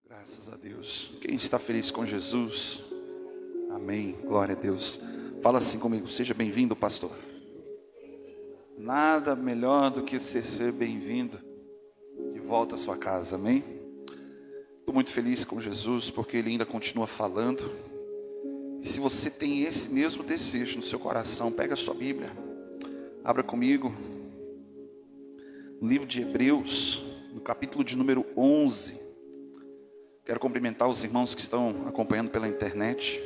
Graças a Deus. Quem está feliz com Jesus? Amém. Glória a Deus. Fala assim comigo. Seja bem-vindo, pastor. Nada melhor do que ser bem-vindo de volta à sua casa. Amém. Estou muito feliz com Jesus porque Ele ainda continua falando. E se você tem esse mesmo desejo no seu coração, pega a sua Bíblia, abra comigo no livro de Hebreus, no capítulo de número 11. Quero cumprimentar os irmãos que estão acompanhando pela internet.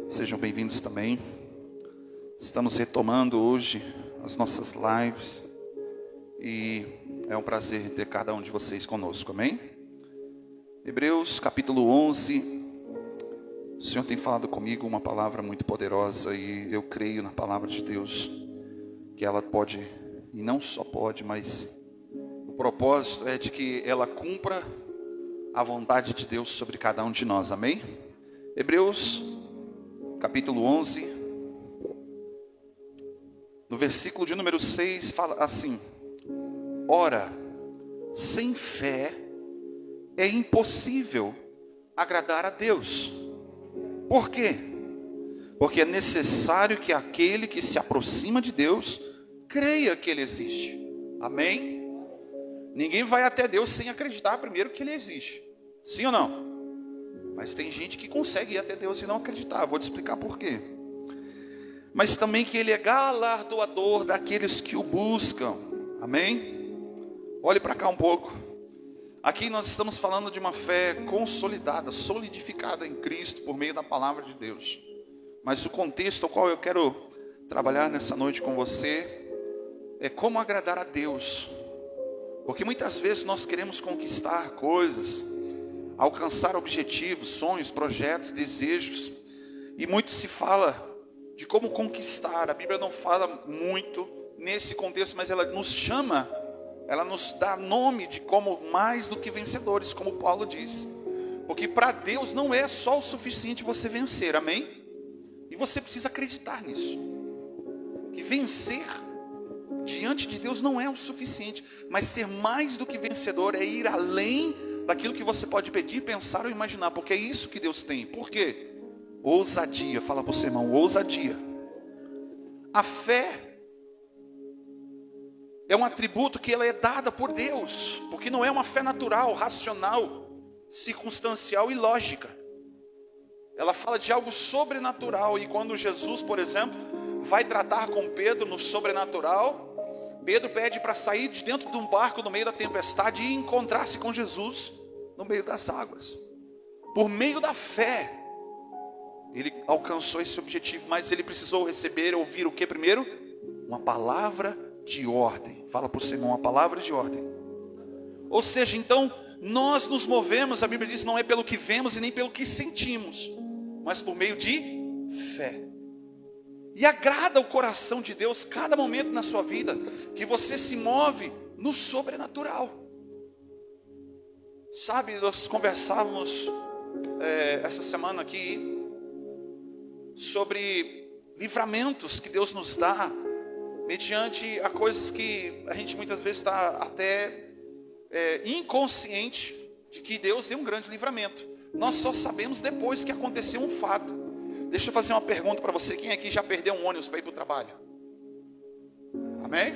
Sejam bem-vindos também. Estamos retomando hoje as nossas lives. E é um prazer ter cada um de vocês conosco, amém? Hebreus capítulo 11. O Senhor tem falado comigo uma palavra muito poderosa. E eu creio na palavra de Deus, que ela pode, e não só pode, mas o propósito é de que ela cumpra a vontade de Deus sobre cada um de nós, amém? Hebreus, capítulo 11, no versículo de número 6, fala assim: ora, sem fé é impossível agradar a Deus. Por quê? Porque é necessário que aquele que se aproxima de Deus creia que Ele existe, amém? Ninguém vai até Deus sem acreditar primeiro que Ele existe. Sim ou não? Mas tem gente que consegue ir até Deus e não acreditar. Vou te explicar por quê. Mas também que Ele é galardoador daqueles que o buscam. Amém? Olhe para cá um pouco. Aqui nós estamos falando de uma fé consolidada, solidificada em Cristo por meio da palavra de Deus. Mas o contexto ao qual eu quero trabalhar nessa noite com você é como agradar a Deus. Porque muitas vezes nós queremos conquistar coisas, alcançar objetivos, sonhos, projetos, desejos. E muito se fala de como conquistar. A Bíblia não fala muito nesse contexto, mas ela nos chama, ela nos dá nome de como mais do que vencedores, como Paulo diz. Porque para Deus não é só o suficiente você vencer, amém? E você precisa acreditar nisso. Que vencer diante de Deus não é o suficiente, mas ser mais do que vencedor é ir além daquilo que você pode pedir, pensar ou imaginar, porque é isso que Deus tem. Por quê? Ousadia. Fala para o seu irmão, ousadia. A fé é um atributo que ela é dada por Deus, porque não é uma fé natural, racional, circunstancial e lógica. Ela fala de algo sobrenatural. E quando Jesus, por exemplo, vai tratar com Pedro no sobrenatural, Pedro pede para sair de dentro de um barco no meio da tempestade e encontrar-se com Jesus no meio das águas. Por meio da fé, ele alcançou esse objetivo, mas ele precisou receber, ouvir o que primeiro? Uma palavra de ordem. Fala para o Senhor, uma palavra de ordem. Ou seja, então, nós nos movemos, a Bíblia diz, não é pelo que vemos e nem pelo que sentimos, mas por meio de fé. E agrada o coração de Deus cada momento na sua vida que você se move no sobrenatural. Sabe, nós conversávamos essa semana aqui sobre livramentos que Deus nos dá mediante a coisas que a gente muitas vezes está até inconsciente de que Deus deu um grande livramento. Nós só sabemos depois que aconteceu um fato. Deixa eu fazer uma pergunta para você. Quem aqui já perdeu um ônibus para ir para o trabalho? Amém?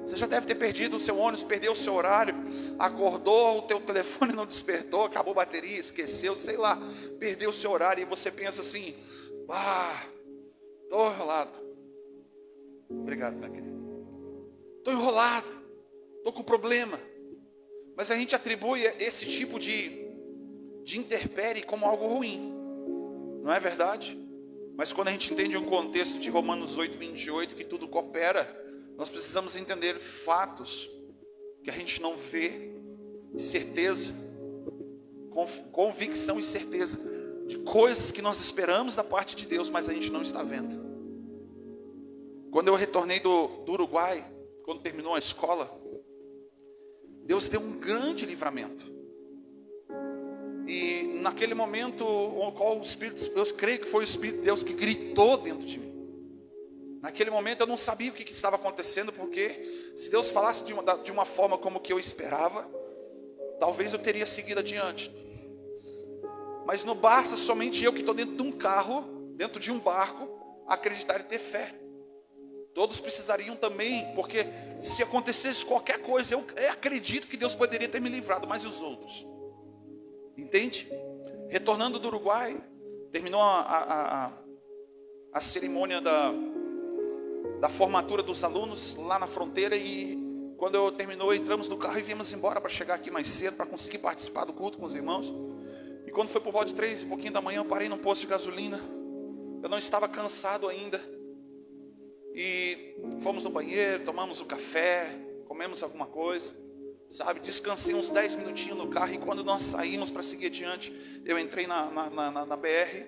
Você já deve ter perdido o seu ônibus, perdeu o seu horário, acordou, o teu telefone não despertou, acabou a bateria, esqueceu, sei lá, perdeu o seu horário e você pensa assim: estou enrolado. Obrigado, minha querida. Estou enrolado, estou com problema. Mas a gente atribui esse tipo de intempérie como algo ruim. Não é verdade? Mas quando a gente entende um contexto de Romanos 8, 28, que tudo coopera, nós precisamos entender fatos que a gente não vê, certeza, convicção e certeza, de coisas que nós esperamos da parte de Deus, mas a gente não está vendo. Quando eu retornei do Uruguai, quando terminou a escola, Deus deu um grande livramento. E naquele momento, o qual o Espírito de Deus, creio que foi o Espírito de Deus que gritou dentro de mim. Naquele momento eu não sabia o que estava acontecendo, porque se Deus falasse de uma forma como que eu esperava, talvez eu teria seguido adiante. Mas não basta somente eu que estou dentro de um carro, dentro de um barco, acreditar e ter fé. Todos precisariam também, porque se acontecesse qualquer coisa, eu acredito que Deus poderia ter me livrado, mas e os outros? Entende? Retornando do Uruguai, terminou a cerimônia da formatura dos alunos lá na fronteira, e quando eu terminou, entramos no carro e viemos embora para chegar aqui mais cedo, para conseguir participar do culto com os irmãos. E quando foi por volta de 3 e pouquinho da manhã, eu parei num posto de gasolina. Eu não estava cansado ainda. E fomos no banheiro, tomamos um café, comemos alguma coisa, sabe? Descansei uns 10 minutinhos no carro. E quando nós saímos para seguir adiante, eu entrei na BR.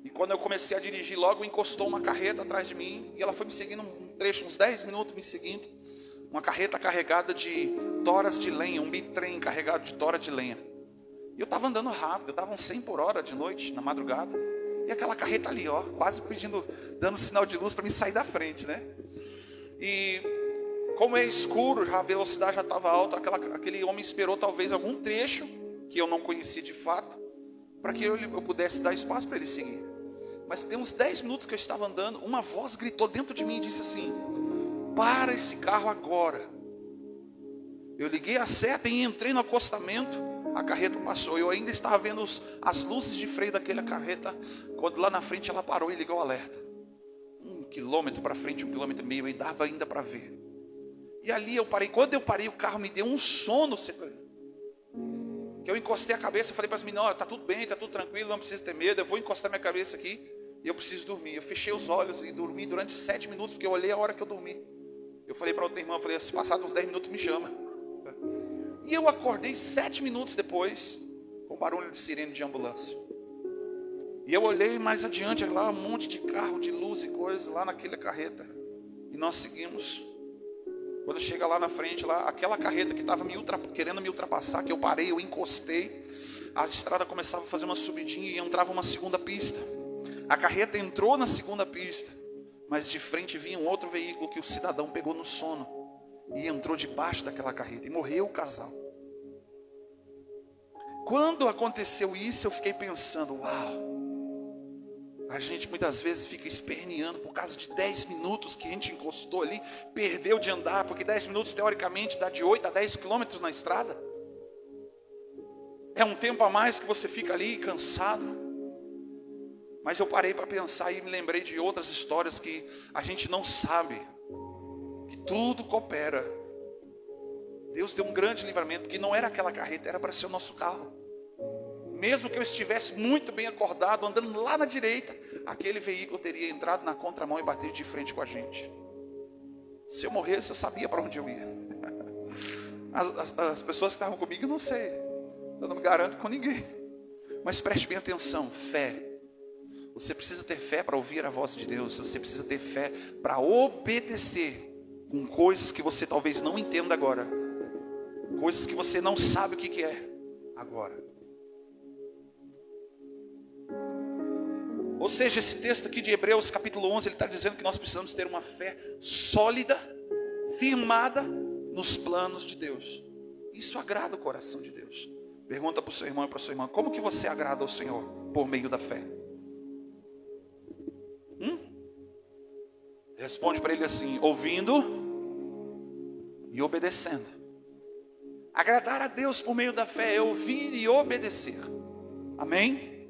E quando eu comecei a dirigir, logo encostou uma carreta atrás de mim. E ela foi me seguindo um trecho, uns 10 minutos me seguindo. Uma carreta carregada de toras de lenha, um bitrem carregado de tora de lenha. E eu estava andando rápido, eu estava uns 100 por hora de noite, na madrugada. E aquela carreta ali, ó, quase dando sinal de luz para me sair da frente, né? E como é escuro, a velocidade já estava alta, aquele homem esperou talvez algum trecho, que eu não conhecia de fato, para que eu pudesse dar espaço para ele seguir. Mas tem uns 10 minutos que eu estava andando, uma voz gritou dentro de mim e disse assim: para esse carro agora. Eu liguei a seta e entrei no acostamento. A carreta passou. Eu ainda estava vendo as luzes de freio daquela carreta, quando lá na frente ela parou e ligou o alerta. 1 quilômetro para frente, 1,5 quilômetro, e dava ainda para ver. E ali eu parei. Quando eu parei, o carro me deu um sono. Que eu encostei a cabeça, eu falei para as meninas: olha, tá tudo bem, tá tudo tranquilo, não precisa ter medo, eu vou encostar minha cabeça aqui e eu preciso dormir. Eu fechei os olhos e dormi durante 7 minutos, porque eu olhei a hora que eu dormi. Eu falei para outra irmã, eu falei: se passar uns 10 minutos me chama. E eu acordei 7 minutos depois, com barulho de sirene de ambulância. E eu olhei mais adiante, lá um monte de carro, de luz e coisas, lá naquela carreta. E nós seguimos. Quando chega lá na frente, lá, aquela carreta que estava querendo me ultrapassar, que eu parei, eu encostei, a estrada começava a fazer uma subidinha e entrava uma segunda pista. A carreta entrou na segunda pista, mas de frente vinha um outro veículo que o cidadão pegou no sono e entrou debaixo daquela carreta, e morreu o casal. Quando aconteceu isso, eu fiquei pensando: uau, a gente muitas vezes fica esperneando por causa de 10 minutos que a gente encostou ali, perdeu de andar, porque 10 minutos teoricamente dá de 8 a 10 quilômetros na estrada. É um tempo a mais que você fica ali cansado. Mas eu parei para pensar e me lembrei de outras histórias que a gente não sabe, que tudo coopera. Deus deu um grande livramento, porque não era aquela carreta, era para ser o nosso carro. Mesmo que eu estivesse muito bem acordado, andando lá na direita, aquele veículo teria entrado na contramão e batido de frente com a gente. Se eu morresse, eu sabia para onde eu ia. As pessoas que estavam comigo, eu não sei, eu não me garanto com ninguém. Mas preste bem atenção: fé. Você precisa ter fé para ouvir a voz de Deus. Você precisa ter fé para obedecer com coisas que você talvez não entenda agora, coisas que você não sabe o que é agora. Ou seja, esse texto aqui de Hebreus capítulo 11, ele está dizendo que nós precisamos ter uma fé sólida, firmada nos planos de Deus. Isso agrada o coração de Deus. Pergunta para o seu irmão e para a sua irmã: como que você agrada ao Senhor? Por meio da fé. Responde para ele assim: ouvindo e obedecendo. Agradar a Deus por meio da fé é ouvir e obedecer. Amém?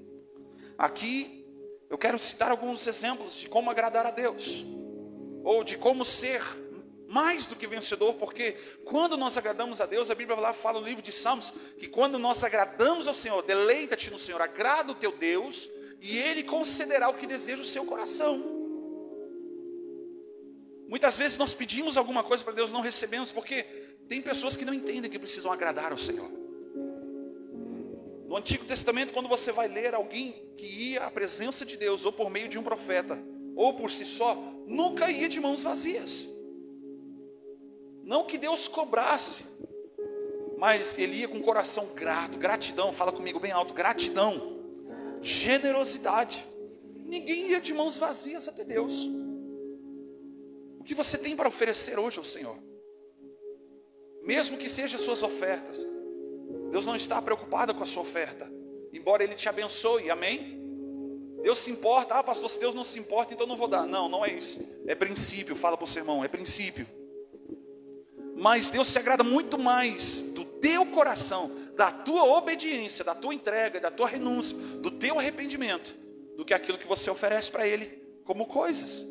Aqui eu quero citar alguns exemplos de como agradar a Deus, ou de como ser mais do que vencedor, porque quando nós agradamos a Deus, a Bíblia lá fala no livro de Salmos, que quando nós agradamos ao Senhor, deleita-te no Senhor, agrada o teu Deus, e Ele concederá o que deseja o seu coração. Muitas vezes nós pedimos alguma coisa para Deus, não recebemos, porque tem pessoas que não entendem que precisam agradar ao Senhor. No Antigo Testamento, quando você vai ler alguém que ia à presença de Deus, ou por meio de um profeta, ou por si só, nunca ia de mãos vazias. Não que Deus cobrasse, mas ele ia com o coração grato, gratidão, fala comigo bem alto, gratidão, generosidade. Ninguém ia de mãos vazias até Deus. O que você tem para oferecer hoje ao Senhor? Mesmo que sejam suas ofertas, Deus não está preocupado com a sua oferta. embora Ele te abençoe, amém? Deus se importa, pastor, se Deus não se importa, então não vou dar. Não, não é isso, é princípio, fala para o seu irmão, é princípio. Mas Deus se agrada muito mais do teu coração, da tua obediência, da tua entrega, da tua renúncia, do teu arrependimento, do que aquilo que você oferece para Ele como coisas.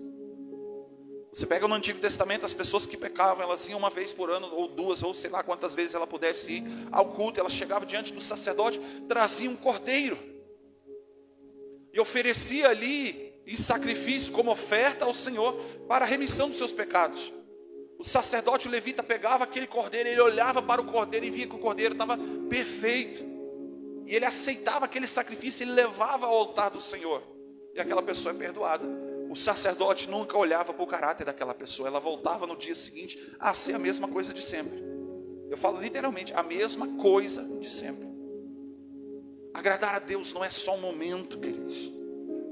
Você pega no Antigo Testamento, as pessoas que pecavam, elas iam uma vez por ano, ou duas, ou sei lá quantas vezes ela pudesse ir ao culto, ela chegava diante do sacerdote, trazia um cordeiro, e oferecia ali em sacrifício, como oferta ao Senhor, para a remissão dos seus pecados. O sacerdote, o levita, pegava aquele cordeiro, ele olhava para o cordeiro e via que o cordeiro estava perfeito. E ele aceitava aquele sacrifício, ele levava ao altar do Senhor. E aquela pessoa é perdoada. O sacerdote nunca olhava para o caráter daquela pessoa, ela voltava no dia seguinte a ser a mesma coisa de sempre. Eu falo literalmente, a mesma coisa de sempre. Agradar a Deus não é só um momento, queridos.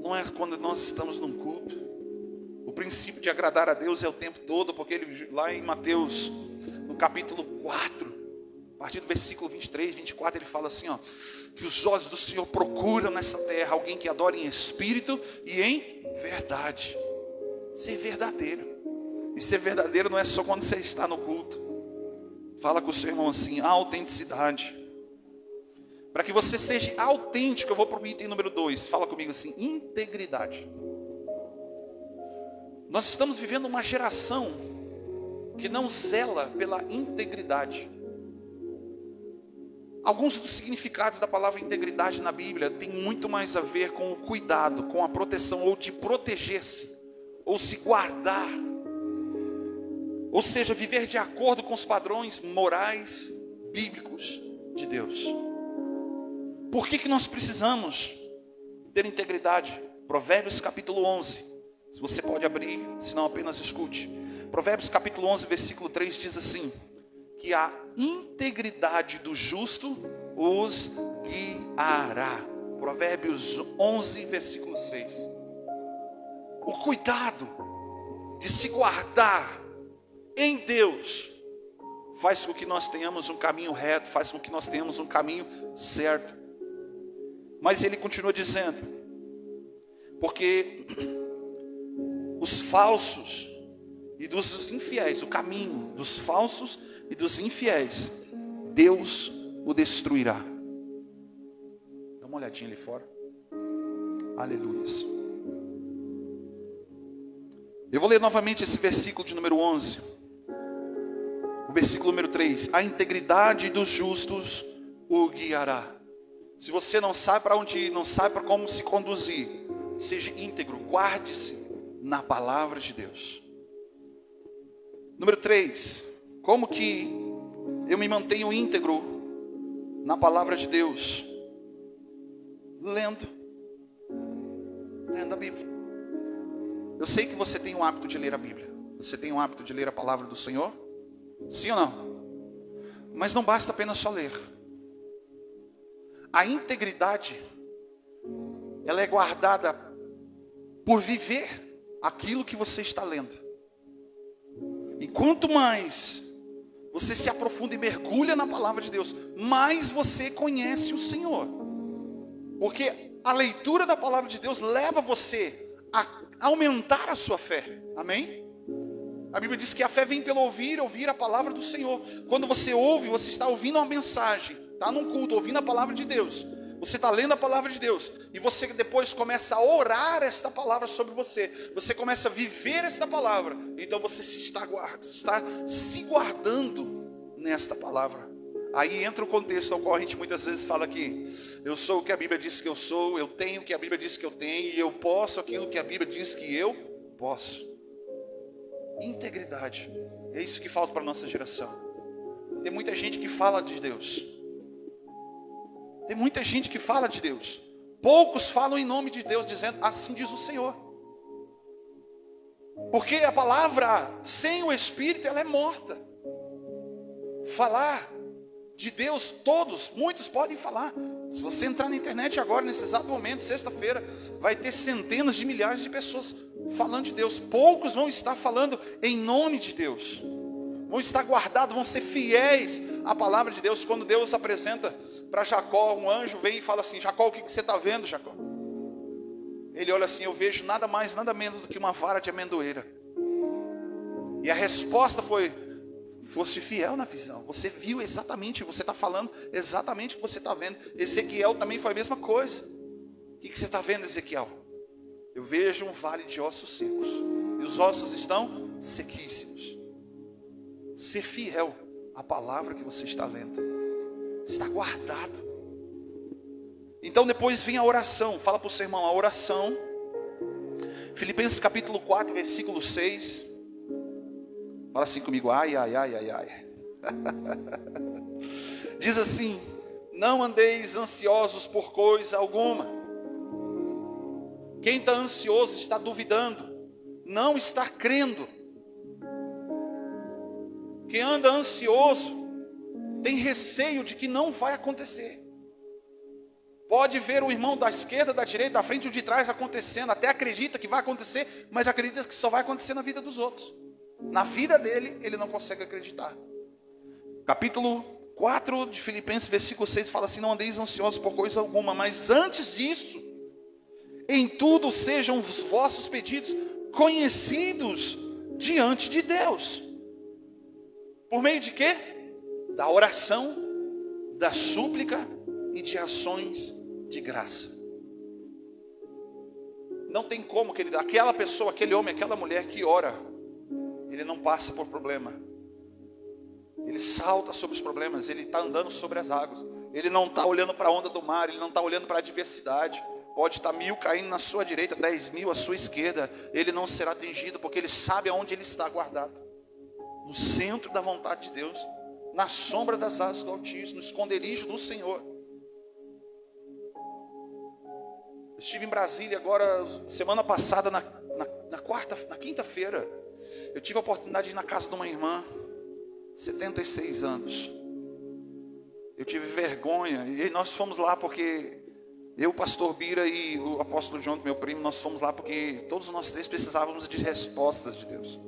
Não é quando nós estamos num culto. O princípio de agradar a Deus é o tempo todo, porque ele, lá em Mateus, no capítulo 4, a partir do versículo 23, 24, ele fala assim, que os olhos do Senhor procuram nessa terra alguém que adore em espírito e em verdade. Ser verdadeiro. E ser verdadeiro não é só quando você está no culto. Fala com o seu irmão assim, a autenticidade. Para que você seja autêntico, eu vou para o item número 2. Fala comigo assim, integridade. Nós estamos vivendo uma geração que não zela pela integridade. Alguns dos significados da palavra integridade na Bíblia tem muito mais a ver com o cuidado, com a proteção, ou de proteger-se, ou se guardar. Ou seja, viver de acordo com os padrões morais bíblicos de Deus. Por que nós precisamos ter integridade? Provérbios capítulo 11. Se você pode abrir, se não apenas escute. Provérbios capítulo 11, versículo 3 diz assim, que a integridade do justo os guiará. Provérbios 11, versículo 6. O cuidado de se guardar em Deus faz com que nós tenhamos um caminho reto, faz com que nós tenhamos um caminho certo. Mas ele continua dizendo, porque os falsos e dos infiéis, o caminho dos falsos e dos infiéis, Deus o destruirá. Dá uma olhadinha ali fora. Aleluia. Eu vou ler novamente esse versículo de número 11. O versículo número 3. A integridade dos justos o guiará. Se você não sabe para onde ir, não sabe para como se conduzir, seja íntegro, guarde-se na palavra de Deus. Número 3. Como que eu me mantenho íntegro na palavra de Deus? Lendo a Bíblia. Eu sei que você tem o hábito de ler a Bíblia. Você tem o hábito de ler a palavra do Senhor? Sim ou não? Mas não basta apenas só ler. A integridade, ela é guardada por viver aquilo que você está lendo. E quanto mais você se aprofunda e mergulha na palavra de Deus, mais você conhece o Senhor. Porque a leitura da palavra de Deus leva você a aumentar a sua fé. Amém? A Bíblia diz que a fé vem pelo ouvir a palavra do Senhor. Quando você ouve, você está ouvindo uma mensagem. Está num culto, ouvindo a palavra de Deus. Você está lendo a palavra de Deus. E você depois começa a orar esta palavra sobre você. Você começa a viver esta palavra. Então você está se guardando nesta palavra. Aí entra o contexto ao qual a gente muitas vezes fala aqui. Eu sou o que a Bíblia diz que eu sou. Eu tenho o que a Bíblia diz que eu tenho. E eu posso aquilo que a Bíblia diz que eu posso. Integridade. É isso que falta para a nossa geração. Tem muita gente que fala de Deus. Tem muita gente que fala de Deus. Poucos falam em nome de Deus, dizendo, assim diz o Senhor. Porque a palavra sem o Espírito, ela é morta. Falar de Deus, muitos podem falar. Se você entrar na internet agora, nesse exato momento, sexta-feira, vai ter centenas de milhares de pessoas falando de Deus. Poucos vão estar falando em nome de Deus. vão estar guardados, vão ser fiéis à palavra de Deus. Quando Deus apresenta para Jacó, um anjo vem e fala assim: Jacó, o que você está vendo, Jacó? Ele olha assim: eu vejo nada mais, nada menos do que uma vara de amendoeira. E a resposta foi: fosse fiel na visão, você viu exatamente, você está falando exatamente o que você está vendo. Ezequiel também foi a mesma coisa. O que você está vendo, Ezequiel? Eu vejo um vale de ossos secos, e os ossos estão sequíssimos. Ser fiel à palavra que você está lendo, está guardado. Então depois vem a oração. Fala para o seu irmão: a oração. Filipenses capítulo 4, versículo 6. Fala assim comigo: ai, ai, ai, ai, ai. Diz assim: não andeis ansiosos por coisa alguma. Quem está ansioso está duvidando, não está crendo. Quem anda ansioso tem receio de que não vai acontecer. Pode ver o irmão da esquerda, da direita, da frente ou de trás acontecendo, até acredita que vai acontecer, mas acredita que só vai acontecer na vida dos outros. Na vida dele, ele não consegue acreditar. Capítulo 4 de Filipenses, versículo 6, fala assim: não andeis ansiosos por coisa alguma, mas antes disso, em tudo sejam os vossos pedidos conhecidos diante de Deus. Por meio de quê? Da oração, da súplica e de ações de graça. Não tem como, querido, aquela pessoa, aquele homem, aquela mulher que ora, ele não passa por problema. Ele salta sobre os problemas, ele está andando sobre as águas. Ele não está olhando para a onda do mar, ele não está olhando para a adversidade. Pode estar 1000 caindo na sua direita, 10.000 à sua esquerda. Ele não será atingido, porque ele sabe aonde ele está guardado. No centro da vontade de Deus, na sombra das asas do Altíssimo, no esconderijo do Senhor. Eu estive em Brasília agora, semana passada, na quinta-feira. Eu tive a oportunidade de ir na casa de uma irmã, 76 anos. Eu tive vergonha, e nós fomos lá porque eu, o pastor Bira e o apóstolo João, meu primo, nós fomos lá porque todos nós três precisávamos de respostas de Deus.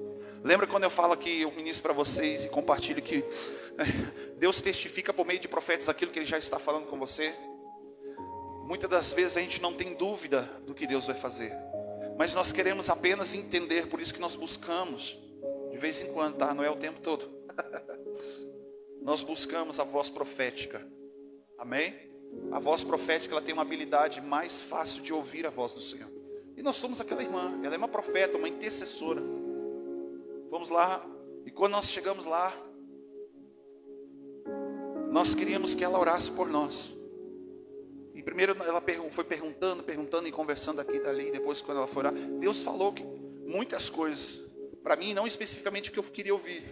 Lembra quando eu falo aqui, eu ministro para vocês e compartilho que Deus testifica por meio de profetas aquilo que Ele já está falando com você? Muitas das vezes a gente não tem dúvida do que Deus vai fazer, mas nós queremos apenas entender, por isso que nós buscamos, de vez em quando, tá? Não é o tempo todo. Nós buscamos a voz profética, amém? A voz profética, ela tem uma habilidade mais fácil de ouvir a voz do Senhor. E nós somos aquela irmã, ela é uma profeta, uma intercessora. Fomos lá, e quando nós chegamos lá, nós queríamos que ela orasse por nós. E primeiro ela foi perguntando e conversando aqui e dali. E depois, quando ela foi orar, Deus falou que muitas coisas, para mim não especificamente o que eu queria ouvir,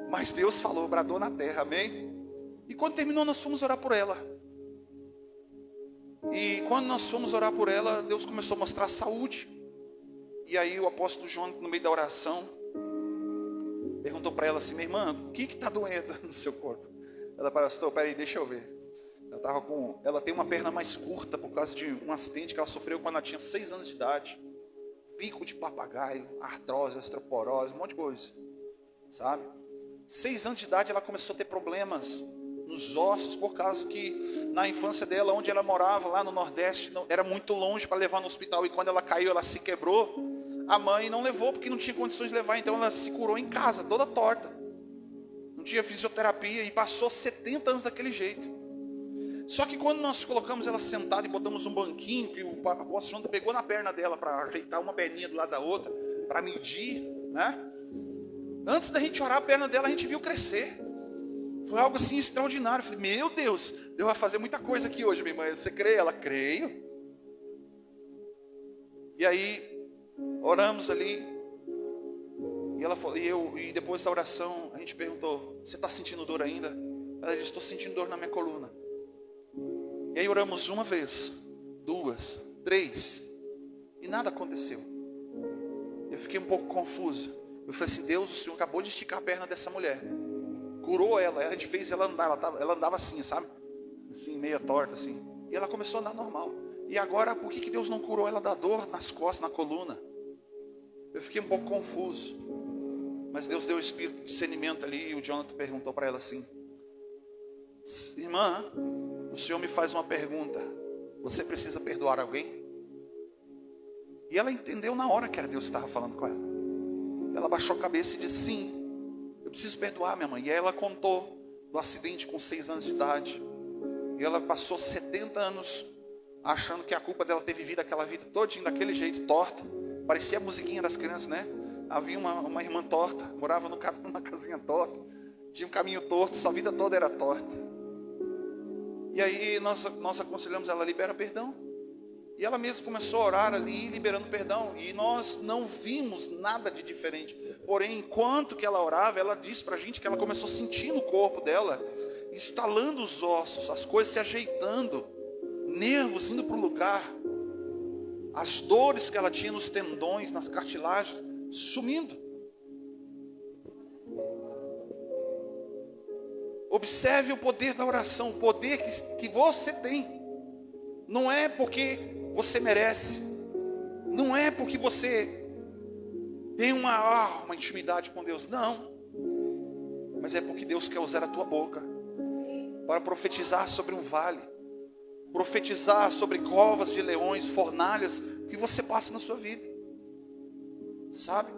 mas Deus falou, bradou na terra, amém? E quando terminou, nós fomos orar por ela. E quando nós fomos orar por ela, Deus começou a mostrar saúde. E aí o apóstolo João, no meio da oração, perguntou para ela assim: minha irmã, o que está doendo no seu corpo? Ela falou: pastor, peraí, deixa eu ver. Ela tem uma perna mais curta por causa de um acidente que ela sofreu quando ela tinha 6 anos de idade. Pico de papagaio, artrose, osteoporose, um monte de coisa, sabe? 6 anos de idade ela começou a ter problemas nos ossos, por causa que na infância dela, onde ela morava, lá no Nordeste, era muito longe para levar no hospital. E quando ela caiu, ela se quebrou. A mãe não levou porque não tinha condições de levar, então ela se curou em casa, toda torta. Não tinha fisioterapia e passou 70 anos daquele jeito. Só que quando nós colocamos ela sentada e botamos um banquinho, que o apóstolo João pegou na perna dela para ajeitar uma perninha do lado da outra, para medir, né? Antes da gente orar a perna dela, a gente viu crescer. Foi algo assim extraordinário. Eu falei: meu Deus, Deus vai fazer muita coisa aqui hoje, minha irmã. Você crê? Ela: creio. E aí, oramos ali. E ela falou, e depois da oração, a gente perguntou: você está sentindo dor ainda? Ela disse: estou sentindo dor na minha coluna. E aí oramos uma vez, 2, 3, e nada aconteceu. Eu fiquei um pouco confuso. Eu falei assim: Deus, o Senhor acabou de esticar a perna dessa mulher, curou ela, a gente fez ela andar, ela andava assim, sabe? Assim, meia torta assim. E ela começou a andar normal. E agora, por que Deus não curou ela da dor nas costas, na coluna? Eu fiquei um pouco confuso. Mas Deus deu o espírito de discernimento ali, e o Jonathan perguntou para ela assim: irmã, o Senhor me faz uma pergunta, você precisa perdoar alguém? E ela entendeu na hora que era Deus que estava falando com ela. Ela baixou a cabeça e disse: sim, eu preciso perdoar minha mãe. E aí ela contou do acidente com 6 anos de idade. E ela passou 70 anos achando que a culpa dela ter vivido aquela vida todinha daquele jeito, torta. Parecia a musiquinha das crianças, né? Havia uma irmã torta, morava numa casinha torta, tinha um caminho torto, sua vida toda era torta. E aí nós aconselhamos ela: libera perdão. E ela mesma começou a orar ali, liberando perdão. E nós não vimos nada de diferente. Porém, enquanto que ela orava, ela disse para a gente que ela começou a sentir no corpo dela, estalando os ossos, as coisas se ajeitando, nervos indo para o lugar, as dores que ela tinha nos tendões, nas cartilagens, sumindo. Observe o poder da oração, o poder que você tem. Não é porque você merece, não é porque você tem uma intimidade com Deus, não, mas é porque Deus quer usar a tua boca para profetizar sobre um vale, profetizar sobre covas de leões, fornalhas que você passa na sua vida, sabe?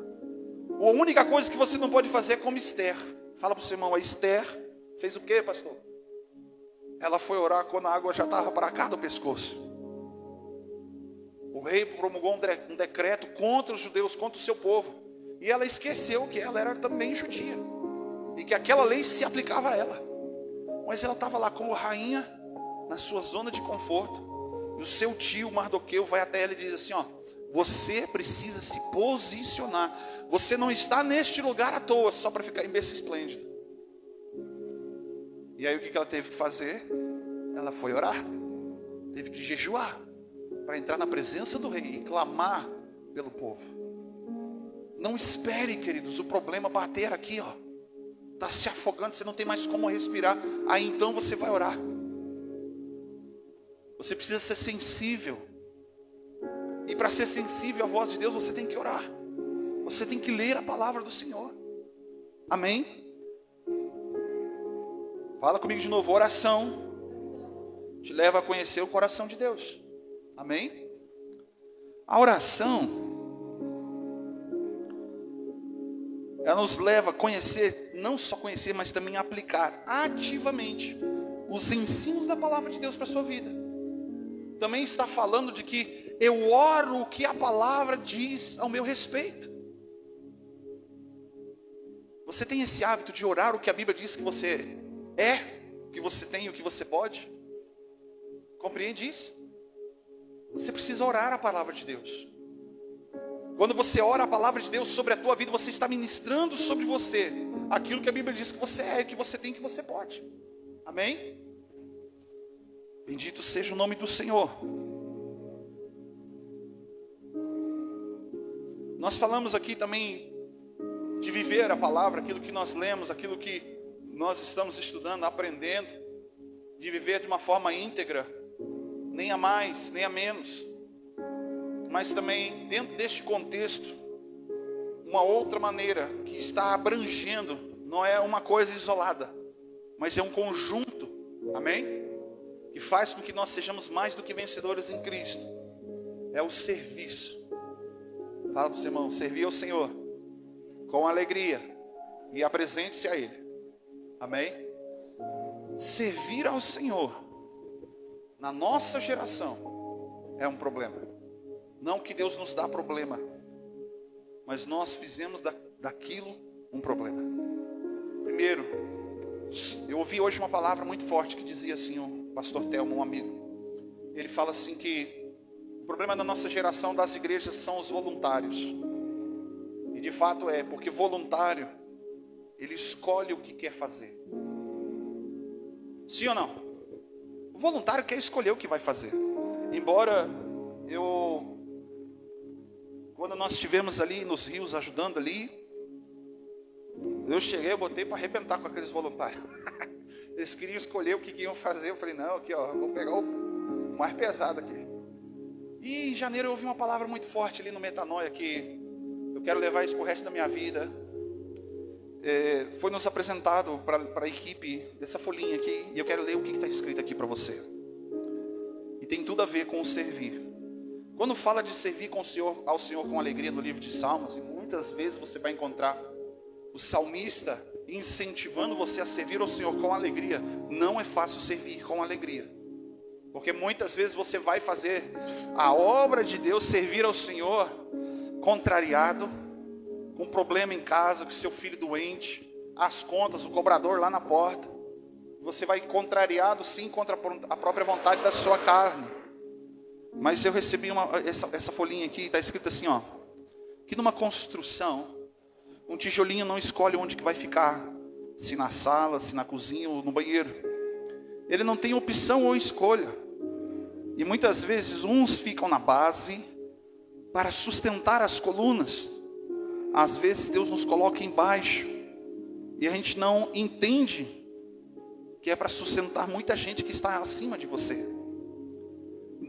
A única coisa que você não pode fazer é como Esther. Fala para o seu irmão: a Esther fez o que, pastor? Ela foi orar quando a água já estava para cá do pescoço. O rei promulgou um decreto contra os judeus, contra o seu povo. E ela esqueceu que ela era também judia, e que aquela lei se aplicava a ela. Mas ela estava lá como rainha, na sua zona de conforto. E o seu tio Mardoqueu vai até ela e diz assim: ó, você precisa se posicionar. Você não está neste lugar à toa, só para ficar em berço esplêndido. E aí o que ela teve que fazer? Ela foi orar, teve que jejuar, para entrar na presença do rei e clamar pelo povo. Não espere, queridos, o problema bater aqui, ó, está se afogando, você não tem mais como respirar. Aí então você vai orar. Você precisa ser sensível. E para ser sensível à voz de Deus, você tem que orar. Você tem que ler a palavra do Senhor. Amém? Fala comigo de novo: oração te leva a conhecer o coração de Deus. Amém? A oração, ela nos leva a conhecer, não só conhecer, mas também aplicar ativamente os ensinos da palavra de Deus para a sua vida. Também está falando de que eu oro o que a palavra diz ao meu respeito. Você tem esse hábito de orar o que a Bíblia diz que você é, o que você tem e o que você pode? Compreende isso? Você precisa orar a palavra de Deus. Quando você ora a palavra de Deus sobre a tua vida, você está ministrando sobre você aquilo que a Bíblia diz que você é, que você tem, que você pode. Amém? Bendito seja o nome do Senhor. Nós falamos aqui também de viver a palavra, aquilo que nós lemos, aquilo que nós estamos estudando, aprendendo, de viver de uma forma íntegra, nem a mais, nem a menos. Mas também, dentro deste contexto, uma outra maneira que está abrangendo, não é uma coisa isolada, mas é um conjunto, amém? Que faz com que nós sejamos mais do que vencedores em Cristo. É o serviço. Fala para o seu irmão: servir ao Senhor com alegria e apresente-se a Ele. Amém? Servir ao Senhor na nossa geração é um problema. Não que Deus nos dá problema, mas nós fizemos daquilo um problema. Primeiro, eu ouvi hoje uma palavra muito forte que dizia assim, o pastor Telmo, um amigo. Ele fala assim que o problema da nossa geração das igrejas são os voluntários. E de fato é, porque voluntário, ele escolhe o que quer fazer. Sim ou não? O voluntário quer escolher o que vai fazer. Embora quando nós estivemos ali nos rios ajudando ali, eu botei para arrebentar com aqueles voluntários. Eles queriam escolher o que iam fazer. Eu falei: não, aqui ó, vou pegar o mais pesado aqui. E em janeiro eu ouvi uma palavra muito forte ali no Metanoia, que eu quero levar isso para o resto da minha vida. foi nos apresentado para a equipe dessa folhinha aqui, e eu quero ler o que está escrito aqui para você. E tem tudo a ver com o servir. Quando fala de servir ao Senhor com alegria no livro de Salmos, e muitas vezes você vai encontrar o salmista incentivando você a servir ao Senhor com alegria. Não é fácil servir com alegria, porque muitas vezes você vai fazer a obra de Deus, servir ao Senhor contrariado, com problema em casa, com seu filho doente, as contas, o cobrador lá na porta. Você vai contrariado sim contra a própria vontade da sua carne. Mas eu recebi essa folhinha aqui, está escrito assim, ó, que numa construção, um tijolinho não escolhe onde que vai ficar, se na sala, se na cozinha ou no banheiro. Ele não tem opção ou escolha. E muitas vezes uns ficam na base para sustentar as colunas. Às vezes Deus nos coloca embaixo e a gente não entende que é para sustentar muita gente que está acima de você.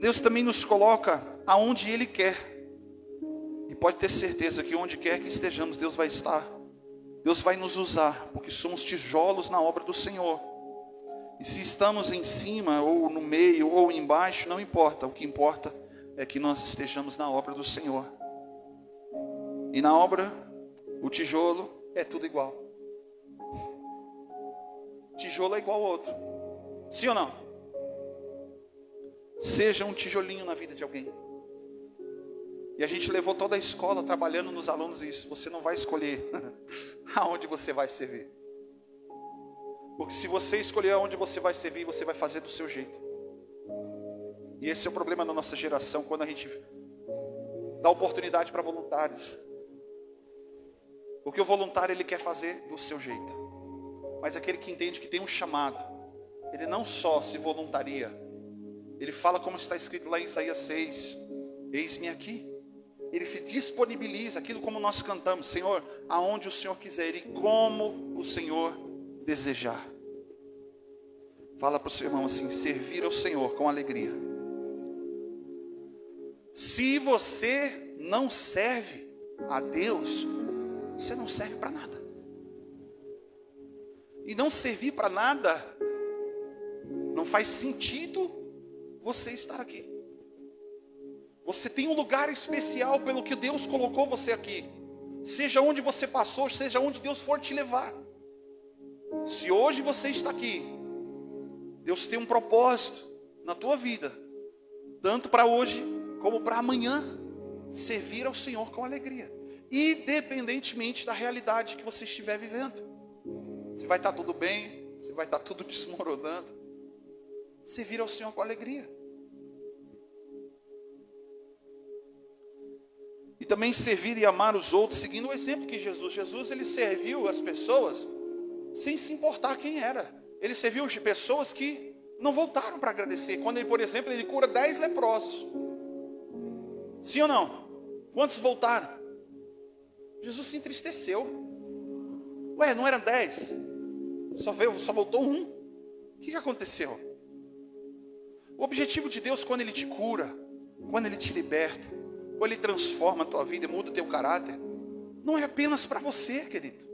Deus também nos coloca aonde Ele quer. E pode ter certeza que onde quer que estejamos, Deus vai estar. Deus vai nos usar, porque somos tijolos na obra do Senhor. E se estamos em cima, ou no meio, ou embaixo, não importa. O que importa é que nós estejamos na obra do Senhor. E na obra, o tijolo é tudo igual. Tijolo é igual ao outro. Sim ou não? Seja um tijolinho na vida de alguém. E a gente levou toda a escola trabalhando nos alunos isso. Você não vai escolher aonde você vai servir. Porque se você escolher aonde você vai servir, você vai fazer do seu jeito. E esse é o problema da nossa geração, quando a gente dá oportunidade para voluntários. Porque o voluntário, ele quer fazer do seu jeito. Mas aquele que entende que tem um chamado, ele não só se voluntaria, ele fala como está escrito lá em Isaías 6, eis-me aqui. Ele se disponibiliza, aquilo como nós cantamos, Senhor, aonde o Senhor quiser e como o Senhor desejar. Fala para o seu irmão assim, servir ao Senhor com alegria. Se você não serve a Deus, você não serve para nada. E não servir para nada, não faz sentido você estar aqui. Você tem um lugar especial pelo que Deus colocou você aqui. Seja onde você passou, seja onde Deus for te levar. Se hoje você está aqui, Deus tem um propósito na tua vida. Tanto para hoje, como para amanhã. Servir ao Senhor com alegria. Independentemente da realidade que você estiver vivendo. Se vai estar tudo bem, se vai estar tudo desmoronando. Servir ao Senhor com alegria. E também servir e amar os outros, seguindo o exemplo que Jesus, ele serviu as pessoas sem se importar quem era. Ele serviu de pessoas que não voltaram para agradecer. Quando ele, por exemplo, ele cura 10 leprosos. Sim ou não? Quantos voltaram? Jesus se entristeceu. Ué, não eram 10? Só voltou um. O que aconteceu? O objetivo de Deus, quando Ele te cura, quando Ele te liberta, quando Ele transforma a tua vida e muda o teu caráter, não é apenas para você, querido.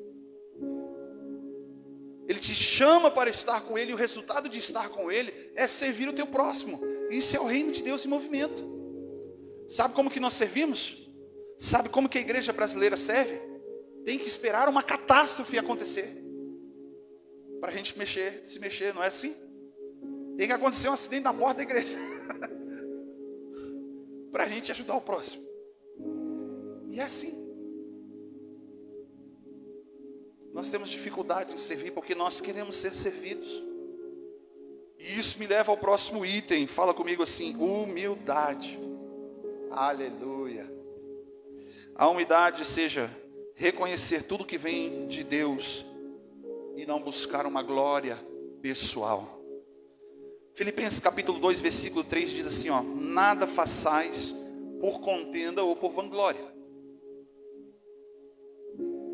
Ele te chama para estar com Ele, e o resultado de estar com Ele é servir o teu próximo. Isso é o reino de Deus em movimento. Sabe como que nós servimos? Sabe como que a igreja brasileira serve? Tem que esperar uma catástrofe acontecer para a gente se mexer, não é assim? Tem que acontecer um acidente na porta da igreja para a gente ajudar o próximo. E é assim. Nós temos dificuldade em servir porque nós queremos ser servidos. E isso me leva ao próximo item. Fala comigo assim, humildade. Aleluia. A humildade seja reconhecer tudo que vem de Deus e não buscar uma glória pessoal. Filipenses capítulo 2, versículo 3 diz assim, ó, nada façais por contenda ou por vanglória.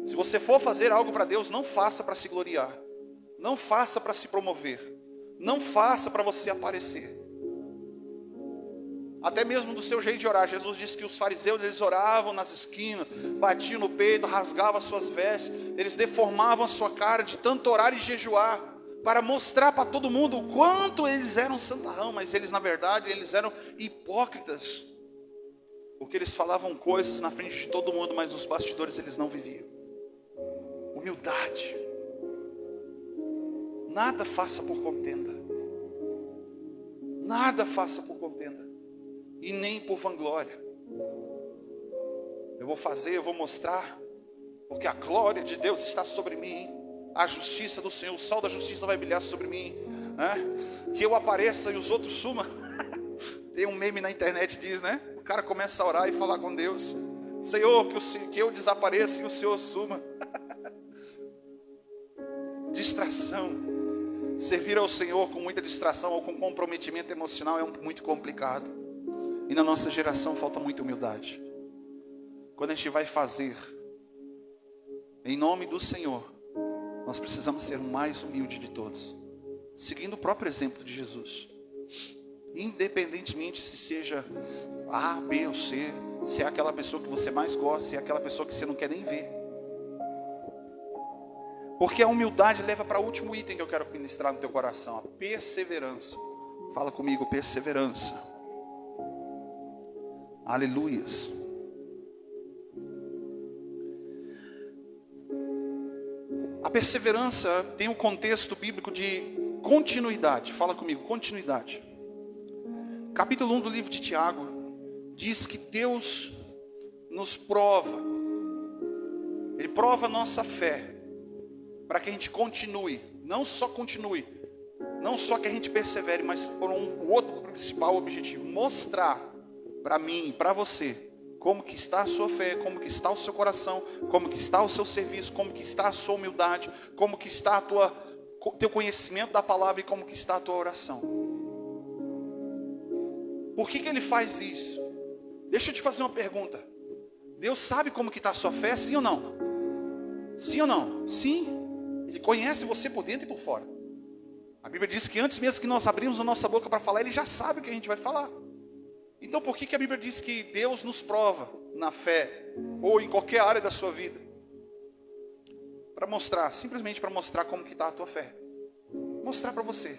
Se você for fazer algo para Deus, não faça para se gloriar. Não faça para se promover. Não faça para você aparecer. até mesmo do seu jeito de orar. Jesus disse que os fariseus, eles oravam nas esquinas, batiam no peito, rasgavam as suas vestes, eles deformavam a sua cara de tanto orar e jejuar, para mostrar para todo mundo o quanto eles eram santarrão, mas eles na verdade, eles eram hipócritas, porque eles falavam coisas na frente de todo mundo, mas nos bastidores eles não viviam. Humildade. Nada faça por contenda. Nada faça por contenda. E nem por vanglória. Eu vou fazer, eu vou mostrar, porque a glória de Deus está sobre mim. A justiça do Senhor, o sol da justiça vai brilhar sobre mim, né? Que eu apareça e os outros sumam. Tem um meme na internet que diz, né? O cara começa a orar e falar com Deus: Senhor, que eu desapareça e o Senhor suma. Distração. Servir ao Senhor com muita distração ou com comprometimento emocional é muito complicado. E na nossa geração falta muita humildade. Quando a gente vai fazer em nome do Senhor, nós precisamos ser o mais humilde de todos, seguindo o próprio exemplo de Jesus. Independentemente se seja A, B ou C, se é aquela pessoa que você mais gosta, se é aquela pessoa que você não quer nem ver. Porque a humildade leva para o último item que eu quero ministrar no teu coração: a perseverança. Fala comigo, perseverança. Aleluias. A perseverança tem um contexto bíblico de continuidade. Fala comigo, continuidade. Capítulo 1 do livro de Tiago diz que Deus nos prova. Ele prova a nossa fé, para que a gente continue. Não só continue, não só que a gente persevere, mas por um outro principal objetivo: mostrar para mim, para você, como que está a sua fé, como que está o seu coração, como que está o seu serviço, como que está a sua humildade, como que está teu conhecimento da palavra e como que está a tua oração. Por que ele faz isso? Deixa eu te fazer uma pergunta. Deus sabe como que está a sua fé, sim ou não? Sim ou não? Sim. Ele conhece você por dentro e por fora. A Bíblia diz que antes mesmo que nós abrimos a nossa boca para falar, Ele já sabe o que a gente vai falar. Então por que a Bíblia diz que Deus nos prova na fé, ou em qualquer área da sua vida? Para mostrar, simplesmente para mostrar como que está a tua fé. Mostrar para você.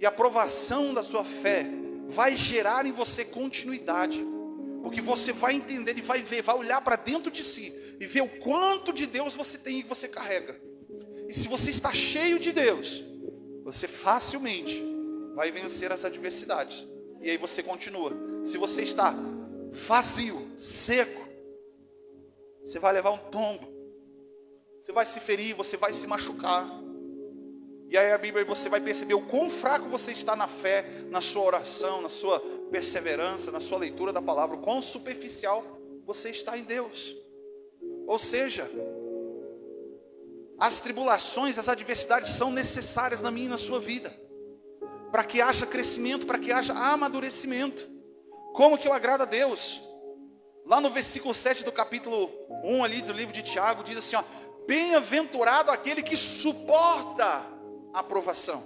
E a aprovação da sua fé vai gerar em você continuidade. Porque você vai entender e vai ver, vai olhar para dentro de si e ver o quanto de Deus você tem e que você carrega. E se você está cheio de Deus, você facilmente vai vencer as adversidades. E aí você continua. Se você está vazio, seco, você vai levar um tombo. Você vai se ferir, você vai se machucar. E aí a Bíblia, você vai perceber o quão fraco você está na fé, na sua oração, na sua perseverança, na sua leitura da palavra, o quão superficial você está em Deus. Ou seja, as tribulações, as adversidades são necessárias na minha e na sua vida, para que haja crescimento, para que haja amadurecimento. Como que eu agrado a Deus? Lá no versículo 7 do capítulo 1 ali do livro de Tiago, diz assim, ó: bem-aventurado aquele que suporta a provação.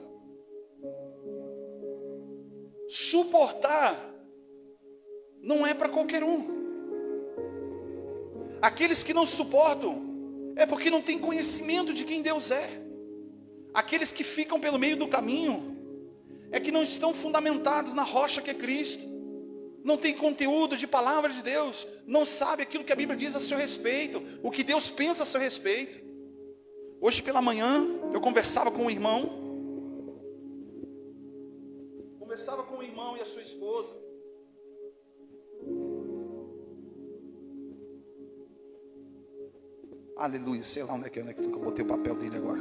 Suportar não é para qualquer um. Aqueles que não suportam é porque não têm conhecimento de quem Deus é. Aqueles que ficam pelo meio do caminho é que não estão fundamentados na rocha que é Cristo. Não tem conteúdo de palavra de Deus. Não sabe aquilo que a Bíblia diz a seu respeito, o que Deus pensa a seu respeito. Hoje pela manhã eu conversava com um irmão. Conversava com o irmão e a sua esposa. Aleluia, sei lá onde é que foi que eu botei o papel dele agora.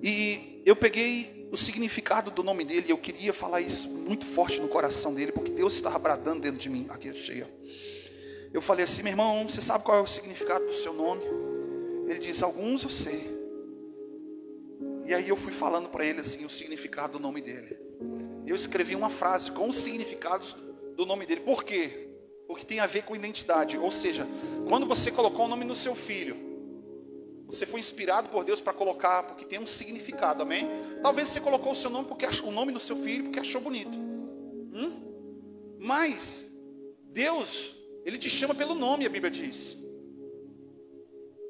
E eu peguei o significado do nome dele, e eu queria falar isso muito forte no coração dele, porque Deus estava bradando dentro de mim. Aqui achei, ó. Eu falei assim: meu irmão, você sabe qual é o significado do seu nome? Ele diz: alguns eu sei. E aí eu fui falando para ele assim o significado do nome dele. Eu escrevi uma frase com os significados do nome dele. Por quê? Porque tem a ver com identidade. Ou seja, quando você colocou o nome no seu filho, você foi inspirado por Deus para colocar, porque tem um significado, amém? Talvez você colocou o seu nome porque achou o nome do seu filho porque achou bonito. Mas Deus, Ele te chama pelo nome, a Bíblia diz.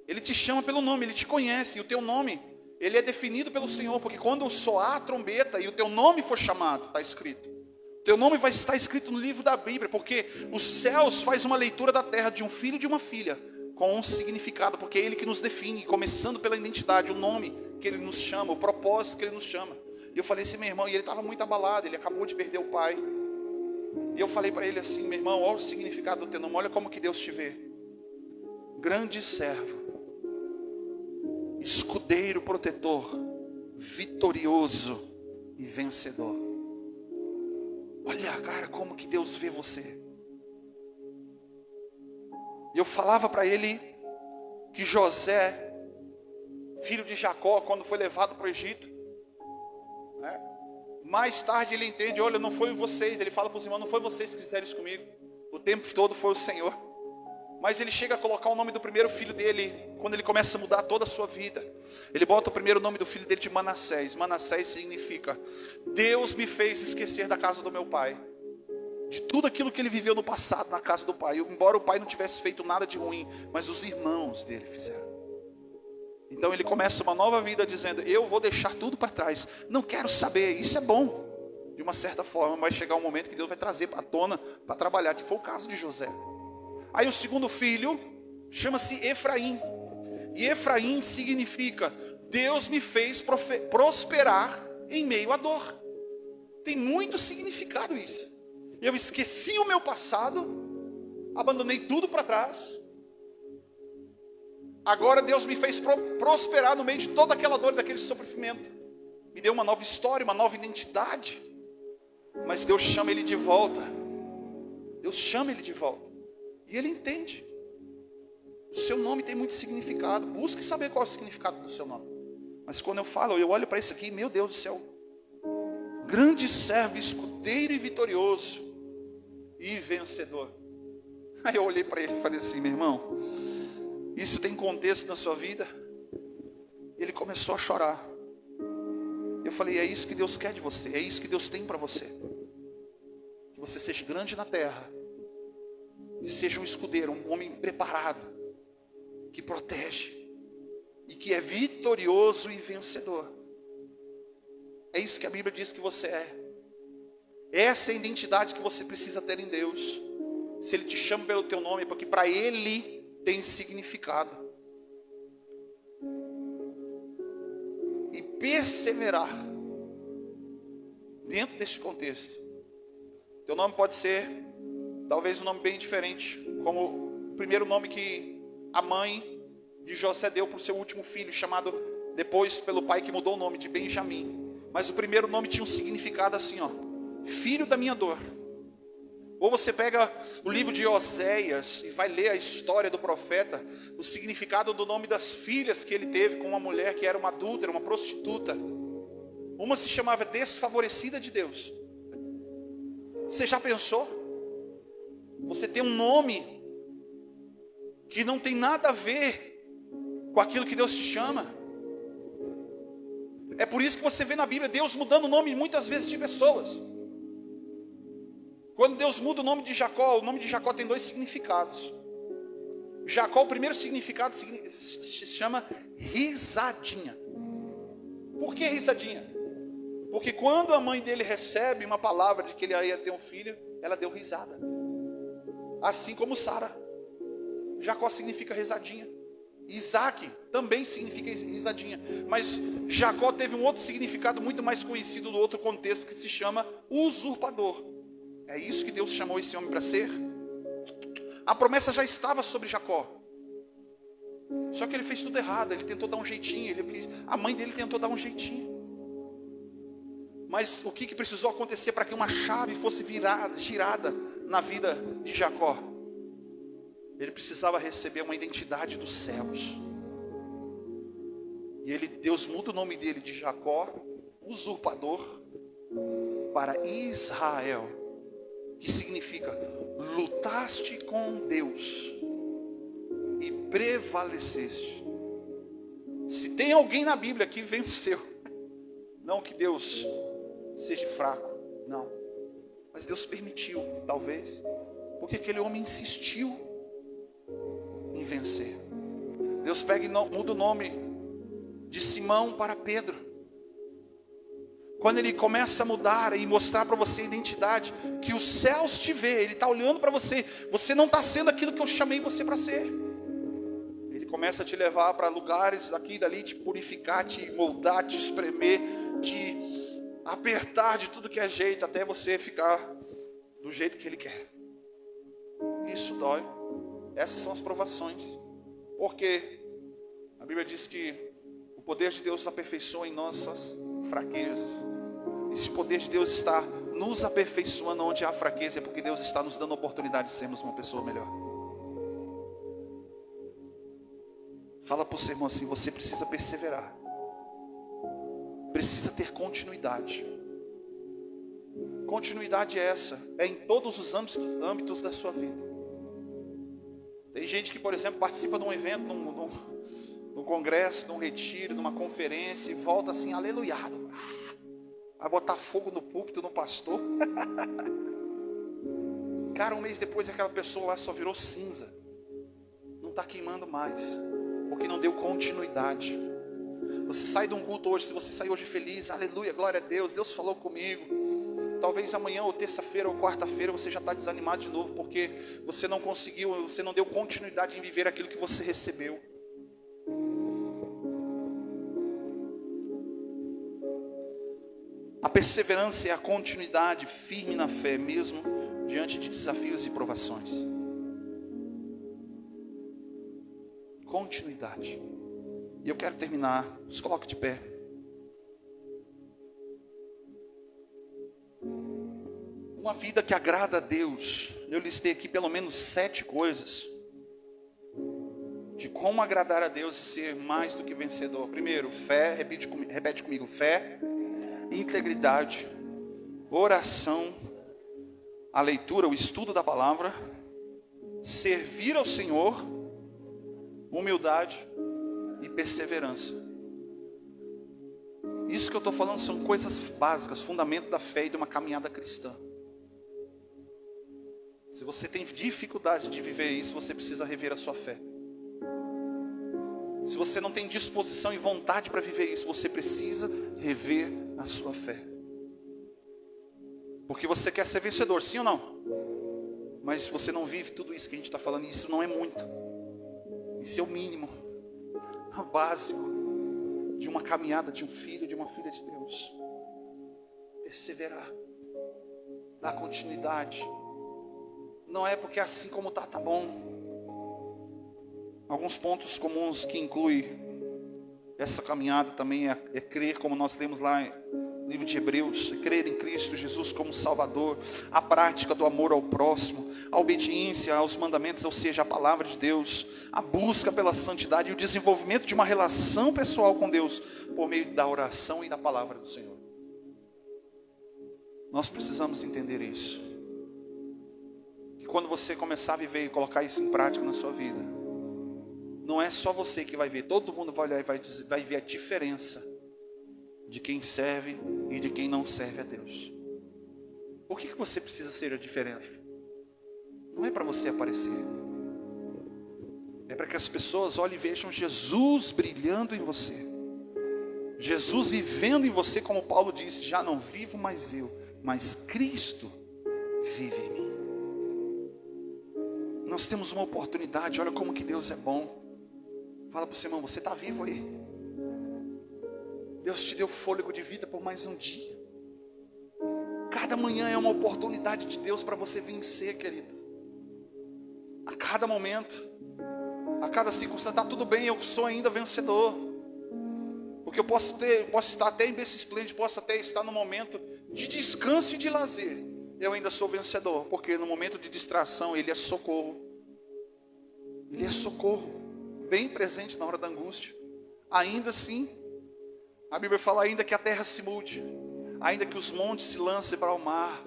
Ele te chama pelo nome, Ele te conhece. E o teu nome, ele é definido pelo Senhor. Porque quando soar a trombeta e o teu nome for chamado, está escrito. O teu nome vai estar escrito no livro da Bíblia. Porque os céus faz uma leitura da terra de um filho e de uma filha, com um significado. Porque é Ele que nos define, começando pela identidade, o nome que Ele nos chama, o propósito que Ele nos chama. E eu falei assim, meu irmão, e ele estava muito abalado, ele acabou de perder o pai. E eu falei para ele assim, meu irmão, olha o significado do teu nome, olha como que Deus te vê. Grande servo, escudeiro protetor, vitorioso e vencedor. Olha, cara, como que Deus vê você. E eu falava para ele que José, filho de Jacó, quando foi levado para o Egito, mais tarde ele entende, olha, não foi vocês, ele fala para os irmãos, não foi vocês que fizeram isso comigo, o tempo todo foi o Senhor. Mas ele chega a colocar o nome do primeiro filho dele, quando ele começa a mudar toda a sua vida, ele bota o primeiro nome do filho dele de Manassés. Manassés significa, Deus me fez esquecer da casa do meu pai, de tudo aquilo que ele viveu no passado na casa do pai, embora o pai não tivesse feito nada de ruim, mas os irmãos dele fizeram. Então ele começa uma nova vida dizendo, eu vou deixar tudo para trás, não quero saber. Isso é bom, de uma certa forma, mas chegar um momento que Deus vai trazer para a tona, para trabalhar, que foi o caso de José. Aí o segundo filho chama-se Efraim, e Efraim significa, Deus me fez prosperar em meio à dor. Tem muito significado isso. Eu esqueci o meu passado, abandonei tudo para trás, agora Deus me fez prosperar no meio de toda aquela dor, daquele sofrimento. Me deu uma nova história, uma nova identidade. Mas Deus chama ele de volta. Deus chama ele de volta. E ele entende. O seu nome tem muito significado. Busque saber qual é o significado do seu nome. Mas quando eu olho para isso aqui, meu Deus do céu. Grande servo, escudeiro e vitorioso. E vencedor. Aí eu olhei para ele e falei assim, meu irmão, isso tem contexto na sua vida? Ele começou a chorar. Eu falei, é isso que Deus quer de você, é isso que Deus tem para você. Que você seja grande na terra, que seja um escudeiro, um homem preparado, que protege, e que é vitorioso e vencedor. É isso que a Bíblia diz que você é. Essa é a identidade que você precisa ter em Deus. Se Ele te chama pelo teu nome, é porque para Ele tem significado. E perseverar dentro desse contexto. Teu nome pode ser talvez um nome bem diferente, como o primeiro nome que a mãe de José deu para o seu último filho, chamado depois pelo pai que mudou o nome de Benjamim. Mas o primeiro nome tinha um significado assim, ó, filho da minha dor. Ou você pega o livro de Oséias e vai ler a história do profeta, o significado do nome das filhas que ele teve com uma mulher que era uma adúltera, uma prostituta. Uma se chamava desfavorecida de Deus. Você já pensou? Você tem um nome que não tem nada a ver com aquilo que Deus te chama. É por isso que você vê na Bíblia Deus mudando o nome muitas vezes de pessoas. Quando Deus muda o nome de Jacó tem dois significados. Jacó, o primeiro significado se chama risadinha. Por que risadinha? Porque quando a mãe dele recebe uma palavra de que ele ia ter um filho, ela deu risada. Assim como Sara. Jacó significa risadinha. Isaac também significa risadinha. Mas Jacó teve um outro significado muito mais conhecido no outro contexto, que se chama usurpador. É isso que Deus chamou esse homem para ser. A promessa já estava sobre Jacó. Só que ele fez tudo errado. Ele tentou dar um jeitinho. A mãe dele tentou dar um jeitinho. Mas o que precisou acontecer para que uma chave fosse girada na vida de Jacó? Ele precisava receber uma identidade dos céus. E Deus muda o nome dele de Jacó, usurpador, para Israel, que significa lutaste com Deus e prevaleceste. Se tem alguém na Bíblia que venceu, não que Deus seja fraco, não. Mas Deus permitiu, talvez, porque aquele homem insistiu em vencer. Deus pega e muda o nome de Simão para Pedro. Quando Ele começa a mudar e mostrar para você a identidade, que os céus te vê, Ele está olhando para você, você não está sendo aquilo que eu chamei você para ser. Ele começa a te levar para lugares daqui e dali, te purificar, te moldar, te espremer, te apertar de tudo que é jeito, até você ficar do jeito que Ele quer. Isso dói. Essas são as provações. Porque a Bíblia diz que o poder de Deus se aperfeiçoa em nossas fraquezas. E se o poder de Deus está nos aperfeiçoando onde há fraqueza, é porque Deus está nos dando a oportunidade de sermos uma pessoa melhor. Fala para o seu irmão assim: você precisa perseverar. Precisa ter continuidade. Continuidade é essa, é em todos os âmbitos da sua vida. Tem gente que, por exemplo, participa de um evento, num congresso, num retiro, numa conferência, e volta assim, aleluiado. Vai botar fogo no púlpito, no pastor. Cara, um mês depois aquela pessoa lá só virou cinza. Não está queimando mais, porque não deu continuidade. Você sai de um culto hoje, se você sair hoje feliz, aleluia, glória a Deus, Deus falou comigo. Talvez amanhã, ou terça-feira, ou quarta-feira, você já está desanimado de novo, porque você não conseguiu, você não deu continuidade em viver aquilo que você recebeu. A perseverança é a continuidade firme na fé, mesmo diante de desafios e provações. Continuidade. E eu quero terminar, se coloque de pé. Uma vida que agrada a Deus. Eu listei aqui pelo menos 7 coisas de como agradar a Deus e ser mais do que vencedor. Primeiro, fé, repete comigo, fé, integridade, oração, a leitura, o estudo da palavra, servir ao Senhor, humildade e perseverança. Isso que eu estou falando são coisas básicas, fundamento da fé e de uma caminhada cristã. Se você tem dificuldade de viver isso, você precisa rever a sua fé. Se você não tem disposição e vontade para viver isso, você precisa rever a sua fé. Porque você quer ser vencedor, sim ou não? Mas você não vive tudo isso que a gente está falando, e isso não é muito. Isso é o mínimo, o básico de uma caminhada de um filho, de uma filha de Deus. Perseverar, dar continuidade. Não é porque assim como está, tá bom. Alguns pontos comuns que inclui essa caminhada também é crer, como nós lemos lá no livro de Hebreus, é crer em Cristo Jesus como Salvador, a prática do amor ao próximo, a obediência aos mandamentos, ou seja, a palavra de Deus, a busca pela santidade e o desenvolvimento de uma relação pessoal com Deus por meio da oração e da palavra do Senhor. Nós precisamos entender isso. Que quando você começar a viver e colocar isso em prática na sua vida, não é só você que vai ver, todo mundo vai olhar e vai ver a diferença de quem serve e de quem não serve a Deus. Por que você precisa ser a diferença? Não é para você aparecer, é para que as pessoas olhem e vejam Jesus brilhando em você, Jesus vivendo em você, como Paulo disse: já não vivo mais eu, mas Cristo vive em mim. Nós temos uma oportunidade, olha como que Deus é bom. Fala para o seu irmão: você está vivo aí? Deus te deu fôlego de vida por mais um dia. Cada manhã é uma oportunidade de Deus para você vencer, querido. A cada momento, a cada circunstância, está tudo bem, eu sou ainda vencedor. Porque eu posso estar até em berço esplêndido, posso até estar no momento de descanso e de lazer. Eu ainda sou vencedor, porque no momento de distração Ele é socorro. Ele é socorro, bem presente na hora da angústia. Ainda assim, a Bíblia fala: ainda que a terra se mude, ainda que os montes se lancem para o mar,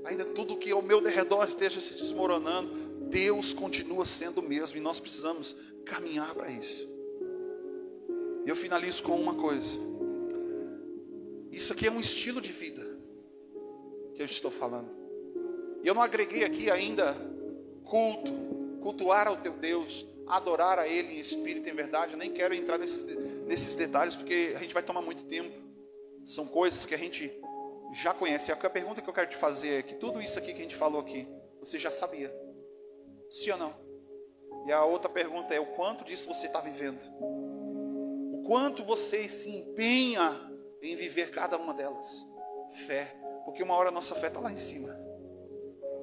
ainda tudo que ao meu derredor esteja se desmoronando, Deus continua sendo o mesmo, e nós precisamos caminhar para isso. Eu finalizo com uma coisa: isso aqui é um estilo de vida. que eu estou falando. E eu não agreguei aqui ainda cultuar ao teu Deus, adorar a Ele em espírito e em verdade. Eu nem quero entrar nesses detalhes, porque a gente vai tomar muito tempo. São coisas que a gente já conhece. A pergunta que eu quero te fazer é que tudo isso aqui que a gente falou aqui, você já sabia? Sim ou não? E a outra pergunta é: o quanto disso você está vivendo? O quanto você se empenha em viver cada uma delas? Fé. Porque uma hora a nossa fé está lá em cima.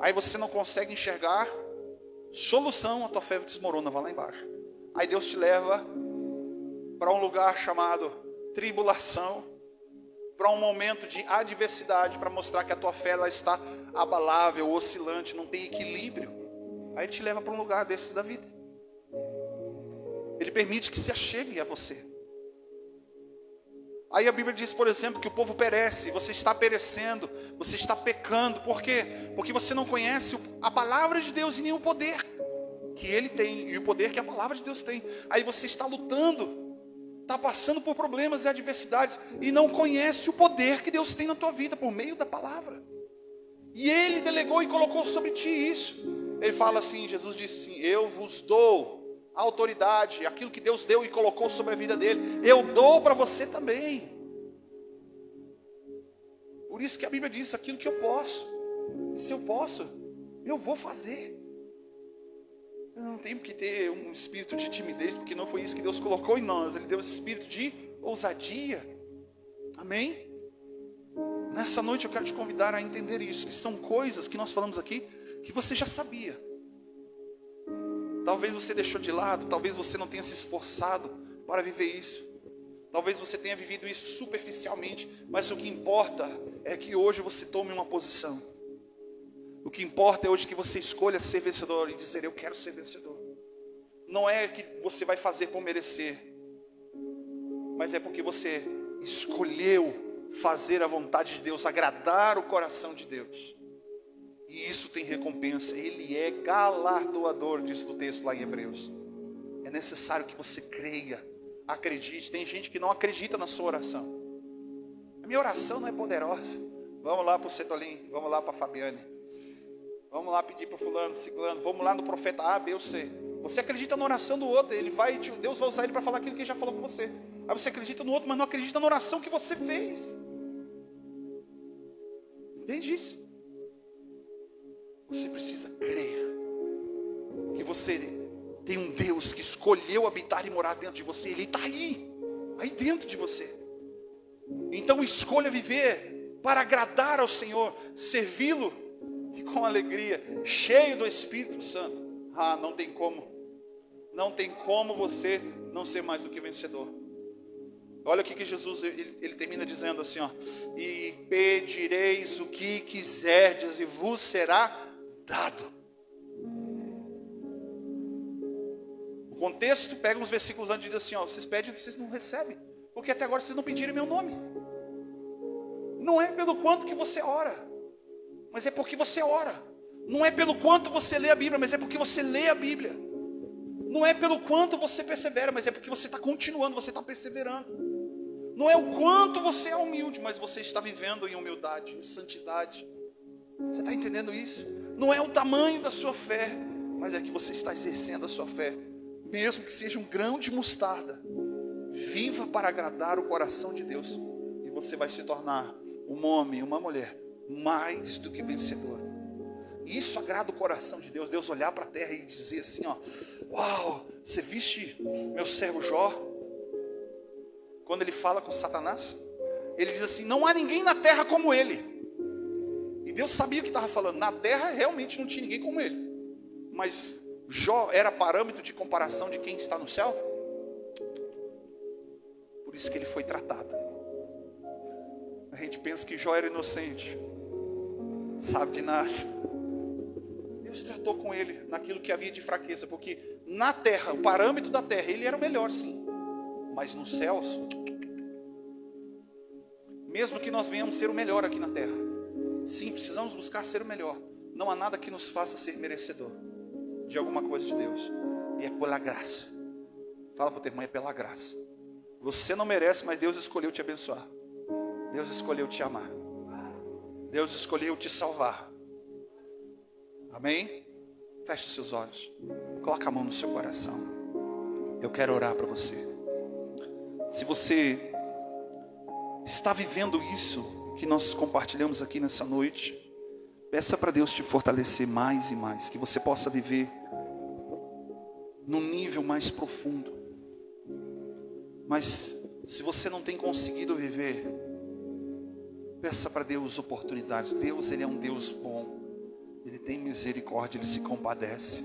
Aí você não consegue enxergar solução, a tua fé desmorona, vai lá embaixo. Aí Deus te leva para um lugar chamado tribulação, para um momento de adversidade, para mostrar que a tua fé ela está abalável, oscilante, não tem equilíbrio. Aí te leva para um lugar desses da vida. Ele permite que se achegue a você. Aí a Bíblia diz, por exemplo, que o povo perece. Você está perecendo, você está pecando. Por quê? Porque você não conhece a palavra de Deus e nem o poder que Ele tem e o poder que a palavra de Deus tem. Aí você está lutando, está passando por problemas e adversidades e não conhece o poder que Deus tem na tua vida por meio da palavra. E Ele delegou e colocou sobre ti isso. Ele fala assim, Jesus disse assim: eu vos dou a autoridade, aquilo que Deus deu e colocou sobre a vida dele, eu dou para você também. Por isso que a Bíblia diz: aquilo que eu posso, e se eu posso, eu vou fazer. Eu não tenho que ter um espírito de timidez, porque não foi isso que Deus colocou em nós. Ele deu esse espírito de ousadia. Amém? Nessa noite eu quero te convidar a entender isso, que são coisas que nós falamos aqui, que você já sabia. Talvez você deixou de lado, talvez você não tenha se esforçado para viver isso. Talvez você tenha vivido isso superficialmente, mas o que importa é que hoje você tome uma posição. O que importa é hoje que você escolha ser vencedor e dizer: eu quero ser vencedor. Não é que você vai fazer por merecer, mas é porque você escolheu fazer a vontade de Deus, agradar o coração de Deus. E isso tem recompensa. Ele é galardoador, diz o texto lá em Hebreus. É necessário que você creia, acredite. Tem gente que não acredita na sua oração. A minha oração não é poderosa. Vamos lá para o Setolim, vamos lá para a Fabiane, vamos lá pedir para o fulano, ciclano, vamos lá no profeta A, B ou C. Você acredita na oração do outro, Deus vai usar ele para falar aquilo que ele já falou com você. Aí você acredita no outro, mas não acredita na oração que você fez. Entende isso? Você precisa crer que você tem um Deus que escolheu habitar e morar dentro de você. Ele está aí dentro de você. Então escolha viver para agradar ao Senhor, servi-lo e com alegria, cheio do Espírito Santo. Não tem como você não ser mais do que vencedor. Olha o que Jesus ele termina dizendo assim, ó: e pedireis o que quiserdes e vos será dado. O contexto pega uns versículos antes e diz assim, ó: vocês pedem e vocês não recebem, porque até agora vocês não pediram meu nome. Não é pelo quanto que você ora, mas é porque você ora. Não é pelo quanto você lê a Bíblia, mas é porque você lê a Bíblia. Não é pelo quanto você persevera, mas é porque você está continuando, você está perseverando. Não é o quanto você é humilde, mas você está vivendo em humildade, em santidade. Você está entendendo isso? Não é o tamanho da sua fé, mas é que você está exercendo a sua fé. Mesmo que seja um grão de mostarda, viva para agradar o coração de Deus. E você vai se tornar um homem, uma mulher, mais do que vencedor. E isso agrada o coração de Deus. Deus olhar para a terra e dizer assim, ó: uau, você viste meu servo Jó? Quando ele fala com Satanás, ele diz assim: não há ninguém na terra como ele. E Deus sabia o que estava falando. Na terra realmente não tinha ninguém como ele. Mas Jó era parâmetro de comparação de quem está no céu. Por isso que ele foi tratado. A gente pensa que Jó era inocente, sabe de nada. Deus tratou com ele naquilo que havia de fraqueza. Porque na terra, o parâmetro da terra, ele era o melhor, sim. Mas nos céus, mesmo que nós venhamos ser o melhor aqui na terra, sim, precisamos buscar ser o melhor. Não há nada que nos faça ser merecedor de alguma coisa de Deus. E é pela graça. Fala para o teu irmão: é pela graça. Você não merece, mas Deus escolheu te abençoar. Deus escolheu te amar. Deus escolheu te salvar. Amém? Feche seus olhos. Coloca a mão no seu coração. Eu quero orar para você. Se você está vivendo isso que nós compartilhamos aqui nessa noite, peça para Deus te fortalecer mais e mais, que você possa viver num nível mais profundo. Mas se você não tem conseguido viver, peça para Deus oportunidades. Deus, Ele é um Deus bom. Ele tem misericórdia, Ele se compadece.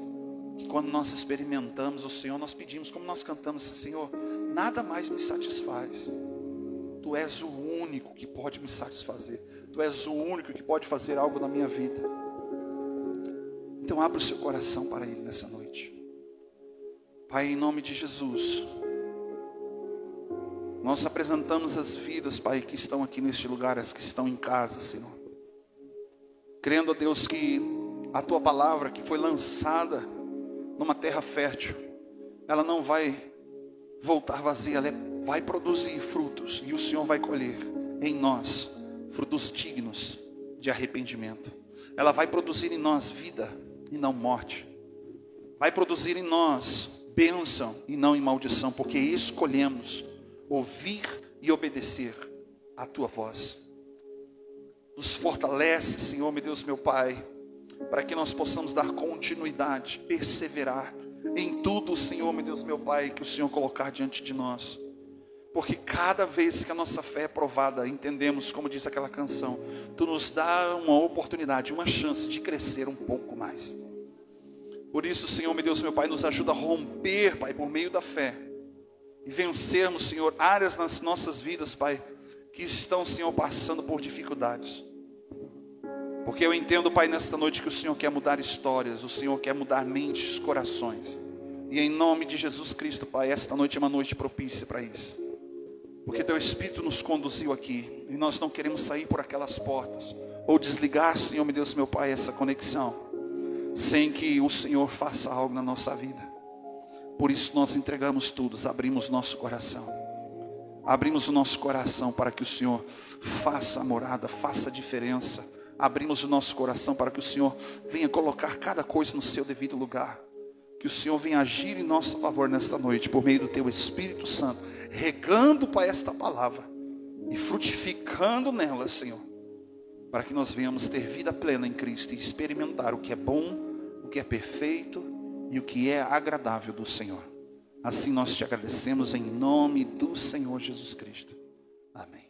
Que quando nós experimentamos o Senhor, nós pedimos, como nós cantamos, Senhor, nada mais me satisfaz. Tu és o único que pode me satisfazer. Tu és o único que pode fazer algo na minha vida. Então abra o seu coração para Ele nessa noite. Pai, em nome de Jesus, nós apresentamos as vidas, Pai, que estão aqui neste lugar, as que estão em casa, Senhor. Crendo, a Deus, que a Tua palavra que foi lançada numa terra fértil, ela não vai voltar vazia, ela vai produzir frutos. E o Senhor vai colher em nós frutos dignos de arrependimento. Ela vai produzir em nós vida e não morte. Vai produzir em nós bênção e não em maldição, porque escolhemos ouvir e obedecer a Tua voz. Nos fortalece, Senhor, meu Deus, meu Pai, para que nós possamos dar continuidade, perseverar em tudo, Senhor, meu Deus, meu Pai, que o Senhor colocar diante de nós. Porque cada vez que a nossa fé é provada, entendemos, como diz aquela canção, Tu nos dá uma oportunidade, uma chance de crescer um pouco mais. Por isso, Senhor, meu Deus, meu Pai, nos ajuda a romper, Pai, por meio da fé, e vencermos, Senhor, áreas nas nossas vidas, Pai, que estão, Senhor, passando por dificuldades. Porque eu entendo, Pai, nesta noite que o Senhor quer mudar histórias, o Senhor quer mudar mentes, corações. E em nome de Jesus Cristo, Pai, esta noite é uma noite propícia para isso. Porque Teu Espírito nos conduziu aqui, e nós não queremos sair por aquelas portas, ou desligar, Senhor, meu Deus, meu Pai, essa conexão, sem que o Senhor faça algo na nossa vida. Por isso nós entregamos tudo, abrimos nosso coração. Abrimos o nosso coração para que o Senhor faça a morada, faça a diferença. Abrimos o nosso coração para que o Senhor venha colocar cada coisa no seu devido lugar. Que o Senhor venha agir em nosso favor nesta noite, por meio do Teu Espírito Santo, regando, Pai, esta palavra e frutificando nela, Senhor, para que nós venhamos ter vida plena em Cristo e experimentar o que é bom, o que é perfeito e o que é agradável do Senhor. Assim nós Te agradecemos em nome do Senhor Jesus Cristo. Amém.